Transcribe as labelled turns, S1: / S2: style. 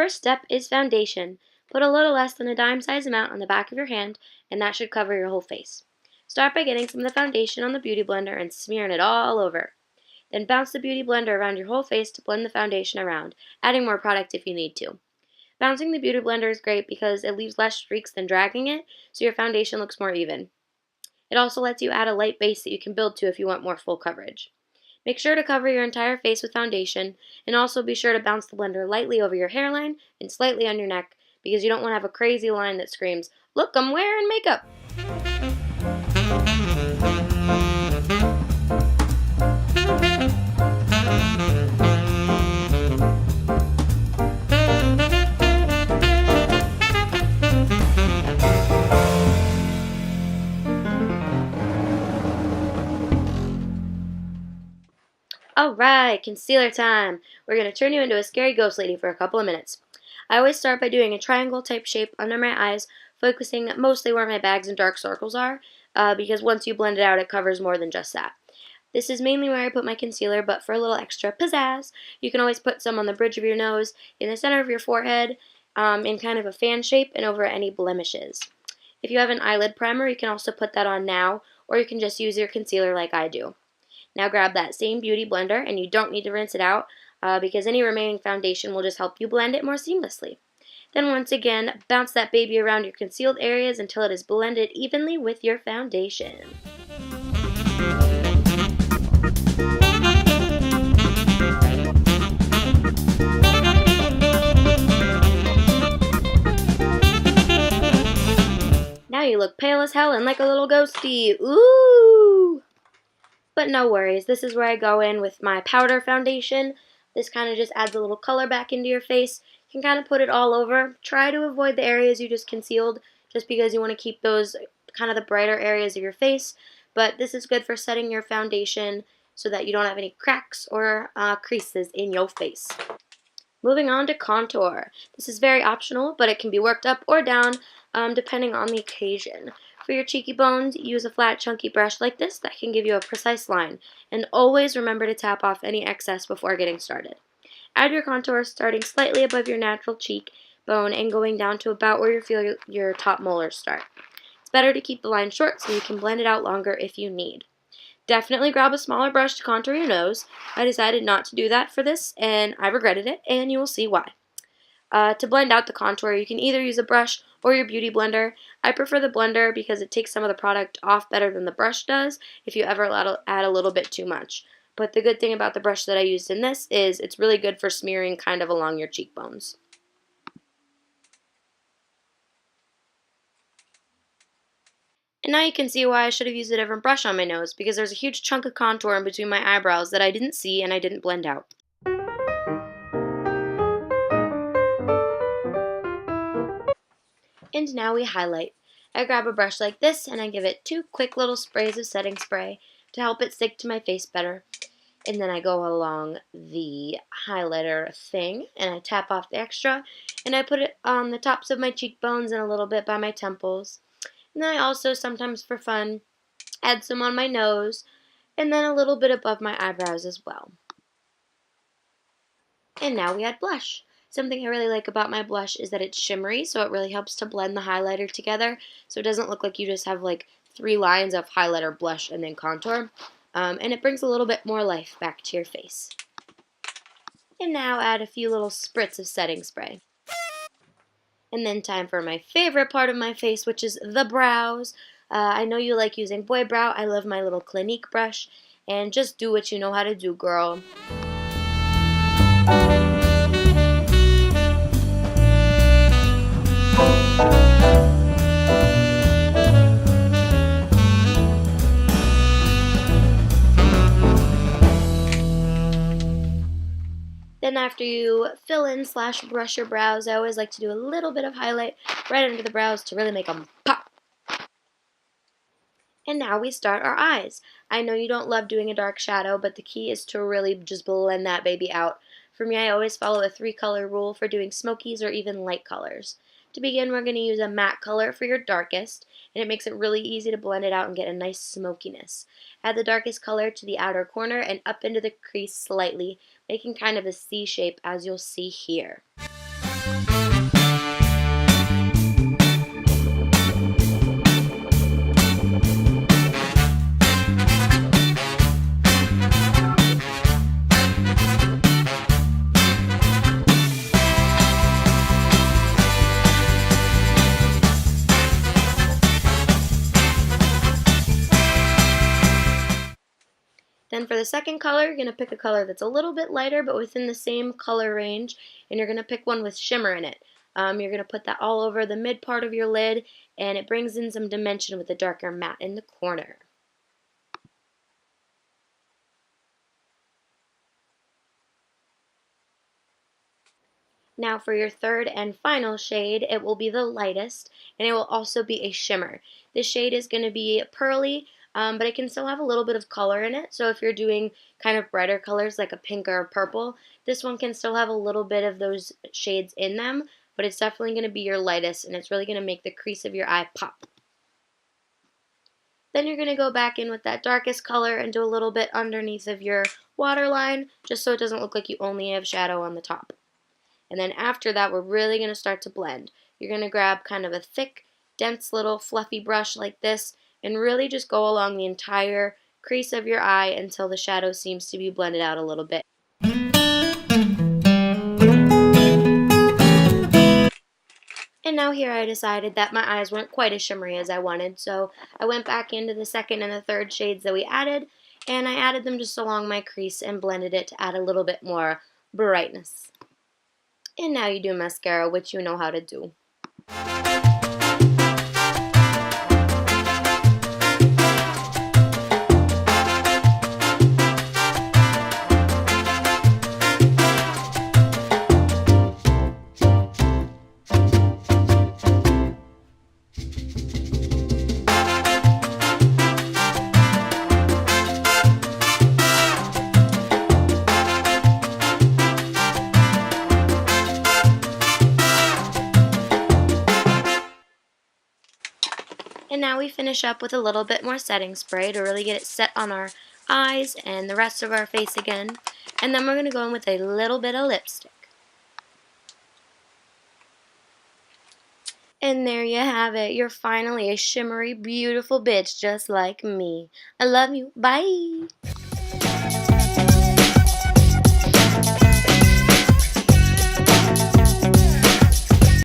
S1: first step is foundation. Put a little less than a dime-sized amount on the back of your hand, and that should cover your whole face. Start by getting some of the foundation on the Beauty Blender and smearing it all over. Then bounce the Beauty Blender around your whole face to blend the foundation around, adding more product if you need to. Bouncing the Beauty Blender is great because it leaves less streaks than dragging it, so your foundation looks more even. It also lets you add a light base that you can build to if you want more full coverage. Make sure to cover your entire face with foundation, and also be sure to bounce the blender lightly over your hairline and slightly on your neck, because you don't want to have a crazy line that screams, "Look, I'm wearing makeup!" Alright, concealer time! We're going to turn you into a scary ghost lady for a couple of minutes. I always start by doing a triangle type shape under my eyes, focusing mostly where my bags and dark circles are, because once you blend it out it covers more than just that. This is mainly where I put my concealer, but for a little extra pizzazz, you can always put some on the bridge of your nose, in the center of your forehead, in kind of a fan shape, and over any blemishes. If you have an eyelid primer, you can also put that on now, or you can just use your concealer like I do. Now grab that same Beauty Blender, and you don't need to rinse it out because any remaining foundation will just help you blend it more seamlessly. Then once again, bounce that baby around your concealed areas until it is blended evenly with your foundation. Now you look pale as hell and like a little ghosty. Ooh! But no worries, this is where I go in with my powder foundation. This kind of just adds a little color back into your face. You can kind of put it all over. Try to avoid the areas you just concealed, just because you want to keep those kind of the brighter areas of your face. But this is good for setting your foundation so that you don't have any cracks or creases in your face. Moving on to contour. This is very optional, but it can be worked up or down depending on the occasion. For your cheeky bones, use a flat, chunky brush like this that can give you a precise line. And always remember to tap off any excess before getting started. Add your contour starting slightly above your natural cheek bone and going down to about where you feel your top molars start. It's better to keep the line short so you can blend it out longer if you need. Definitely grab a smaller brush to contour your nose. I decided not to do that for this, and I regretted it, and you will see why. To blend out the contour, you can either use a brush or your Beauty Blender. I prefer the blender because it takes some of the product off better than the brush does if you ever add a little bit too much. But the good thing about the brush that I used in this is it's really good for smearing kind of along your cheekbones. And now you can see why I should have used a different brush on my nose, because there's a huge chunk of contour in between my eyebrows that I didn't see and I didn't blend out. And now we highlight. I grab a brush like this and I give it 2 quick little sprays of setting spray to help it stick to my face better. And then I go along the highlighter thing and I tap off the extra and I put it on the tops of my cheekbones and a little bit by my temples. And then I also sometimes for fun add some on my nose and then a little bit above my eyebrows as well. And now we add blush. Something I really like about my blush is that it's shimmery, so it really helps to blend the highlighter together, so it doesn't look like you just have like 3 lines of highlighter, blush, and then contour. And it brings a little bit more life back to your face. And now add a few little spritz of setting spray. And then time for my favorite part of my face, which is the brows. I know you like using boy brow. I love my little Clinique brush. And just do what you know how to do, girl. Then after you fill in / brush your brows, I always like to do a little bit of highlight right under the brows to really make them pop. And now we start our eyes. I know you don't love doing a dark shadow, but the key is to really just blend that baby out. For me, I always follow a 3-color rule for doing smokies or even light colors. To begin, we're going to use a matte color for your darkest, and it makes it really easy to blend it out and get a nice smokiness. Add the darkest color to the outer corner and up into the crease slightly, making kind of a C shape as you'll see here. Then for the second color, you're going to pick a color that's a little bit lighter but within the same color range, and you're going to pick one with shimmer in it. You're going to put that all over the mid part of your lid, and it brings in some dimension with a darker matte in the corner. Now for your third and final shade, it will be the lightest, and it will also be a shimmer. This shade is going to be pearly, but it can still have a little bit of color in it. So if you're doing kind of brighter colors like a pink or a purple, this one can still have a little bit of those shades in them, but it's definitely going to be your lightest, and it's really going to make the crease of your eye pop. Then you're going to go back in with that darkest color and do a little bit underneath of your waterline, just so it doesn't look like you only have shadow on the top. And then after that, we're really going to start to blend. You're going to grab kind of a thick, dense little fluffy brush like this and really just go along the entire crease of your eye until the shadow seems to be blended out a little bit. And now here I decided that my eyes weren't quite as shimmery as I wanted, so I went back into the second and the third shades that we added, and I added them just along my crease and blended it to add a little bit more brightness. And now you do mascara, which you know how to do. And now we finish up with a little bit more setting spray to really get it set on our eyes and the rest of our face again. And then we're going to go in with a little bit of lipstick. And there you have it. You're finally a shimmery, beautiful bitch just like me. I love you. Bye.